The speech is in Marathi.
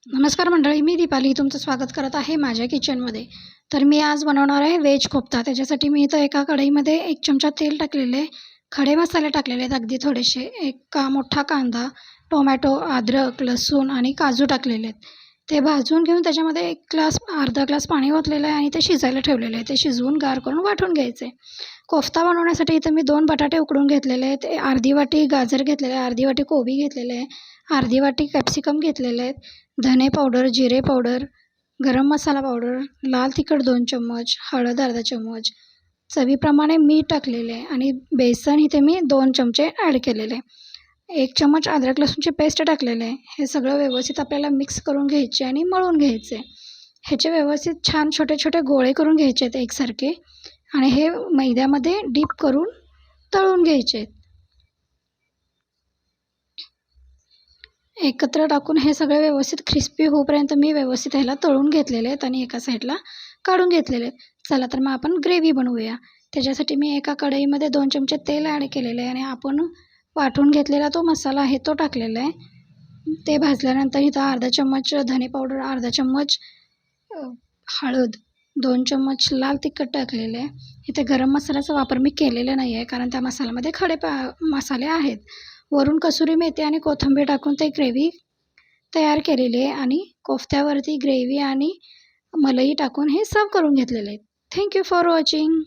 नमस्कार मंडळी, मी दीपाली तुमचं स्वागत करत आहे माझ्या किचनमध्ये. तर मी आज बनवणार आहे व्हेज कोफ्ता. त्याच्यासाठी मी इथं एका कढईमध्ये 1 चमचा तेल टाकलेले, खडे मसाले टाकलेले आहेत अगदी थोडेसे, एक मोठा कांदा, टोमॅटो, अद्रक, लसूण आणि काजू टाकलेले आहेत. ते भाजून घेऊन त्याच्यामध्ये अर्धा ग्लास पाणी ओतलेलं आहे आणि ते शिजायला ठेवलेलं आहे. ते शिजवून गार करून वाटून घ्यायचे. कोफ्ता बनवण्यासाठी इथं मी 2 बटाटे उकडून घेतलेले आहेत, अर्धी वाटी गाजर घेतलेले आहे, अर्धी वाटी कोबी घेतलेले आहे, अर्धी वाटी कॅप्सिकम घेतलेले आहेत, धने पावडर, जिरे पावडर, गरम मसाला पावडर, लाल तिखट 2 चम्मच, हळद अर्धा चम्मच, चवीप्रमाणे मीठ टाकलेले आहे आणि बेसन इथे मी 2 चमचे ॲड केलेले. 1 चम्मच अद्रक लसूणची पेस्ट टाकलेले आहे. हे सगळं व्यवस्थित आपल्याला मिक्स करून घ्यायचे आणि मळून घ्यायचे. ह्याचे व्यवस्थित छान छोटे छोटे गोळे करून घ्यायचे आहेत एकसारखे आणि हे मैद्यामध्ये डीप करून तळून घ्यायचे आहेत. एकत्र टाकून हे सगळे व्यवस्थित क्रिस्पी होईपर्यंत मी व्यवस्थित ह्याला तळून घेतलेले आहेत आणि एका साईडला काढून घेतलेले आहेत. चला तर मग आपण ग्रेव्ही बनवूया. त्याच्यासाठी मी एका कढईमध्ये 2 चमचे तेल ॲड केलेलं आहे आणि आपण वाटून घेतलेला तो मसाला आहे तो टाकलेला आहे. ते भाजल्यानंतर इथं अर्धा चम्मच धने पावडर, अर्धा चम्मच हळद, 2 चम्मच लाल तिखट टाकलेले आहे. इथे गरम मसाल्याचा वापर मी केलेला नाही आहे कारण त्या मसाल्यामध्ये मसाले आहेत. वरून कसुरी मेथी आणि कोथिंबीर टाकून ते ग्रेव्ही तयार केलेली आहे आणि कोफ्त्यावरती ग्रेव्ही आणि मलई टाकून हे सर्व करून घेतलेले आहे. Thank you for watching.